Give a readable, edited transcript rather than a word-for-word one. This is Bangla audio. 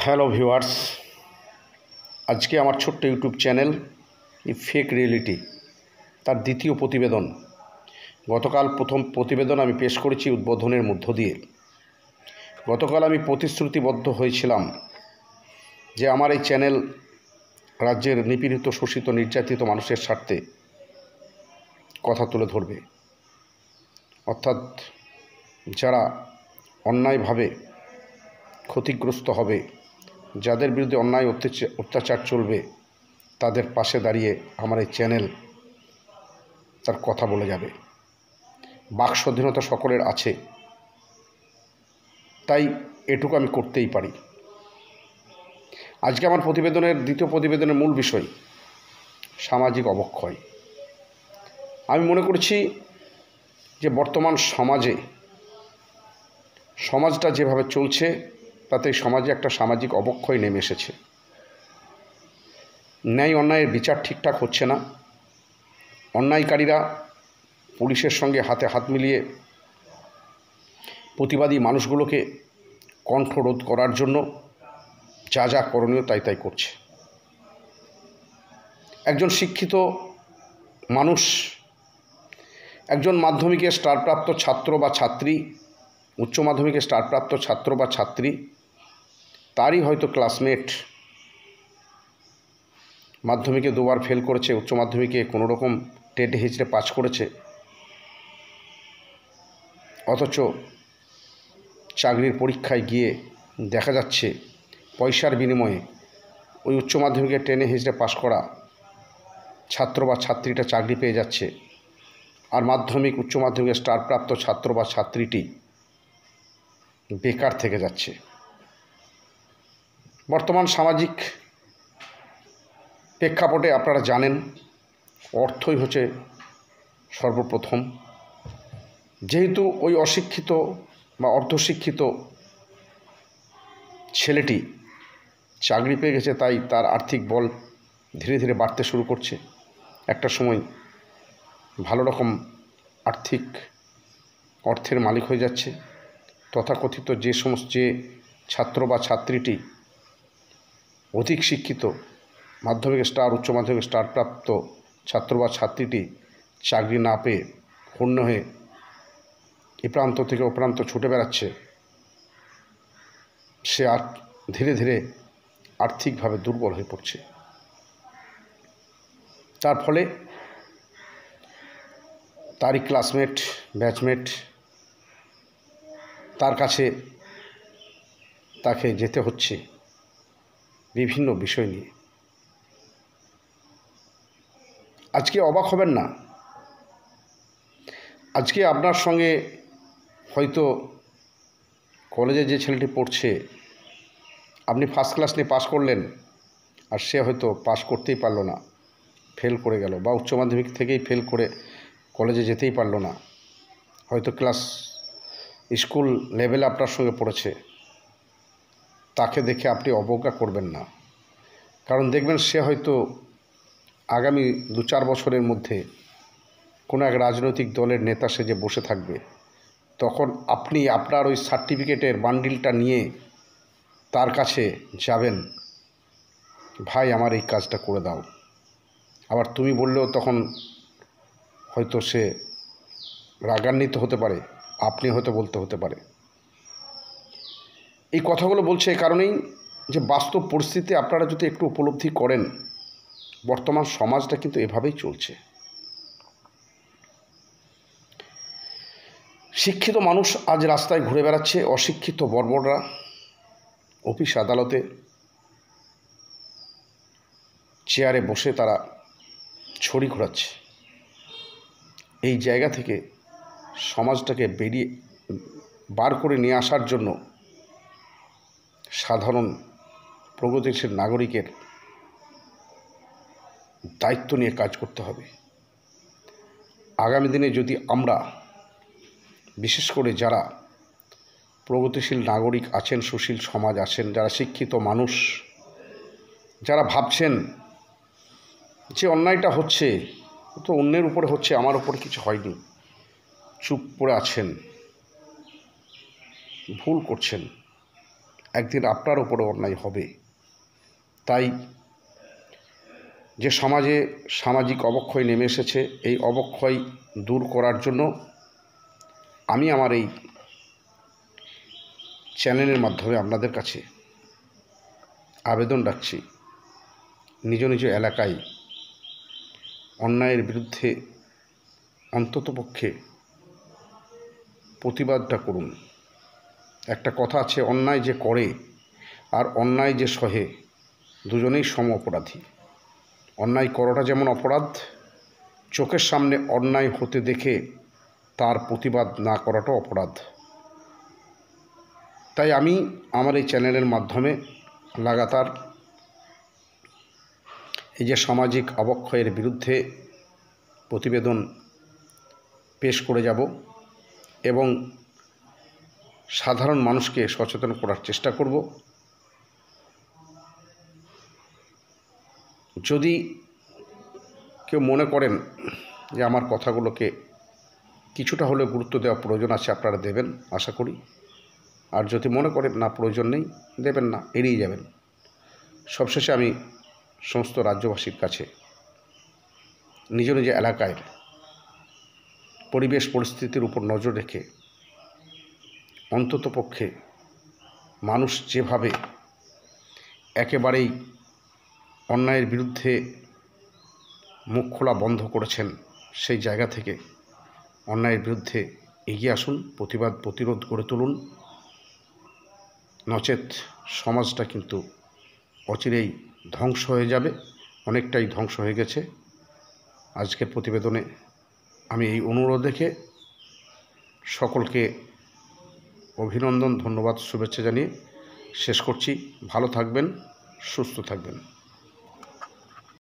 হ্যালো ভিউয়ার্স, আজকে আমার ছোট্ট ইউটিউব চ্যানেল ফেক রিয়েলিটি তার দ্বিতীয় প্রতিবেদন। গতকাল প্রথম প্রতিবেদন আমি পেশ করেছি উদ্বোধনের মধ্য দিয়ে। গতকাল আমি প্রতিশ্রুতিবদ্ধ হয়েছিলাম যে আমার এই চ্যানেল রাজ্যের নিপীড়িত, শোষিত, নির্যাতিত মানুষের স্বার্থে কথা তুলে ধরবে, অর্থাৎ যারা অন্যায়ভাবে ক্ষতিগ্রস্ত হবে, যাদের বিরুদ্ধে অন্যায় অত্যাচার চলবে, তাদের পাশে দাঁড়িয়ে আমার এই চ্যানেল তার কথা বলে যাবে। বাক স্বাধীনতা সকলের আছে, তাই এটুকু আমি করতেই পারি। আজকে আমার প্রতিবেদনের দ্বিতীয় প্রতিবেদনের মূল বিষয় সামাজিক অবক্ষয়। আমি মনে করছি যে বর্তমান সমাজটা যেভাবে চলছে তাতে সমাজে একটা সামাজিক অবক্ষয় নেমে এসেছে। ন্যায় অন্যায়ের বিচার ঠিকঠাক হচ্ছে না। অন্যায়কারীরা পুলিশের সঙ্গে হাতে হাত মিলিয়ে প্রতিবাদী মানুষগুলোকে কণ্ঠরোধ করার জন্য যা যা করণীয় তাই করছে। একজন শিক্ষিত মানুষ, একজন মাধ্যমিকে স্টারপ্রাপ্ত ছাত্র বা ছাত্রী, উচ্চ মাধ্যমিকে স্টারপ্রাপ্ত ছাত্র বা ছাত্রী, তারই হয়তো ক্লাসমেট মাধ্যমিকে দুবার ফেল করেছে, উচ্চ মাধ্যমিকে কোনো রকম টেটে হিচড়ে পাস করেছে, অথচ চাকরির পরীক্ষায় গিয়ে দেখা যাচ্ছে পয়সার বিনিময়ে ওই উচ্চ মাধ্যমিকে টেনে হিচড়ে পাস করা ছাত্র বা ছাত্রীটা চাকরি পেয়ে যাচ্ছে, আর মাধ্যমিক উচ্চ মাধ্যমিকে স্টারপ্রাপ্ত ছাত্র বা ছাত্রীটি বেকার থেকে যাচ্ছে। বর্তমান সামাজিক প্রেক্ষাপটে আপনারা জানেন, অর্থই হচ্ছে সর্বপ্রথম। যেহেতু ওই অশিক্ষিত বা অর্ধশিক্ষিত ছেলেটি চাকরি পেয়ে গেছে, তাই তার আর্থিক বল ধীরে ধীরে বাড়তে শুরু করছে। একটা সময় ভালো রকম অর্থের মালিক হয়ে যাচ্ছে। তথাকথিত যে ছাত্র বা ছাত্রীটি অধিক শিক্ষিত, মাধ্যমিক স্টার, উচ্চ মাধ্যমিক স্টারপ্রাপ্ত ছাত্র বা ছাত্রীটি চাকরি না পেয়ে হন্য হয়ে এ প্রান্ত থেকে ও প্রান্ত ছুটে বেড়াচ্ছে, সে আর ধীরে ধীরে আর্থিকভাবে দুর্বল হয়ে পড়ছে। তার ফলে তারই ক্লাসমেট, ব্যাচমেট তার কাছে তাকে যেতে হচ্ছে বিভিন্ন বিষয় নিয়ে। আজকে অবাক হবেন না, আজকে আপনার সঙ্গে হয়তো কলেজে যে ছেলেটি পড়ছে, আপনি ফার্স্ট ক্লাস নিয়ে পাস করলেন, আর সে হয়তো পাস করতেই পারলো না, ফেল করে গেল, বা উচ্চ মাধ্যমিক থেকেই ফেল করে কলেজে যেতেই পারলো না, হয়তো স্কুল লেভেলে আপনার সঙ্গে পড়েছে। তাকে দেখে আপনি অবজ্ঞা করবেন না, কারণ দেখবেন সে হয়তো আগামী 2-4 বছরের মধ্যে কোনো এক রাজনৈতিক দলের নেতা সেজে বসে থাকবে। তখন আপনি আপনার ওই সার্টিফিকেটের বান্ডিলটা নিয়ে তার কাছে যাবেন, ভাই আমার এই কাজটা করে দাও। আবার তুমি বললেও তখন হয়তো সে রাগান্বিত হতে পারে, আপনি হয়তো বলতে হতে পারে। এই কথাগুলো বলছে এই কারণেই যে বাস্তব পরিস্থিতি আপনারা যদি একটু উপলব্ধি করেন, বর্তমান সমাজটা কিন্তু এভাবেই চলছে। শিক্ষিত মানুষ আজ রাস্তায় ঘুরে বেড়াচ্ছে, অশিক্ষিত বর্বররা অফিস আদালতে চেয়ারে বসে তারা ছড়ি ঘোরাচ্ছে। এই জায়গা থেকে সমাজটাকে বার করে নিয়ে আসার জন্য সাধারণ প্রগতিশীল নাগরিকের দায়িত্ব নিয়ে কাজ করতে হবে। আগামী দিনে যদি আমরা, বিশেষ করে যারা প্রগতিশীল নাগরিক আছেন, সুশীল সমাজ আছেন, যারা শিক্ষিত মানুষ, যারা ভাবছেন যে অন্যায়টা হচ্ছে তো অন্যের উপরে হচ্ছে, আমার উপরে কিছু হয়নি, চুপ করে আছেন, ভুল করছেন, একদিন আপনার উপরে অন্যায় হবে। তাই যে সমাজে সামাজিক অবক্ষয় নেমে এসেছে, এই অবক্ষয় দূর করার জন্য আমি আমার এই চ্যানেলের মাধ্যমে আপনাদের কাছে আবেদন রাখছি, নিজ নিজ এলাকায় অন্যায়ের বিরুদ্ধে অন্ততপক্ষে প্রতিবাদটা করুন। একটা কথা আছে, অন্যায় যে করে আর অন্যায় যে সহে দুজনেই সম অপরাধী। অন্যায় করাটা যেমন অপরাধ, চোখের সামনে অন্যায় হতে দেখে তার প্রতিবাদ না করাটাও অপরাধ। তাই আমি আমার এই চ্যানেলের মাধ্যমে লাগাতার এই যে সামাজিক অবক্ষয়ের বিরুদ্ধে প্রতিবেদন পেশ করে যাব এবং সাধারণ মানুষকে সচেতন করার চেষ্টা করব। যদি কেউ মনে করেন যে আমার কথাগুলোকে কিছুটা হলেও গুরুত্ব দেওয়া প্রয়োজন আছে, আপনারা দেবেন আশা করি। আর যদি মনে করেন না প্রয়োজন নেই, দেবেন না, এড়িয়ে যাবেন। সবশেষে আমি সমস্ত রাজ্যবাসীর কাছে নিজ নিজ এলাকায় পরিবেশ পরিস্থিতির উপর নজর রেখে অন্ততপক্ষে মানুষ যেভাবে একেবারেই অন্যায়ের বিরুদ্ধে মুখ খোলা বন্ধ করেছেন, সেই জায়গা থেকে অন্যায়ের বিরুদ্ধে এগিয়ে আসুন, প্রতিরোধ গড়ে তুলুন। নচেত সমাজটা কিন্তু অচিরেই ধ্বংস হয়ে যাবে, অনেকটাই ধ্বংস হয়ে গেছে। আজকের প্রতিবেদনে আমি এই অনুরোধ রেখে সকলকে অভিনন্দন, ধন্যবাদ, শুভেচ্ছা জানিয়ে শেষ করছি। ভালো থাকবেন, সুস্থ থাকবেন।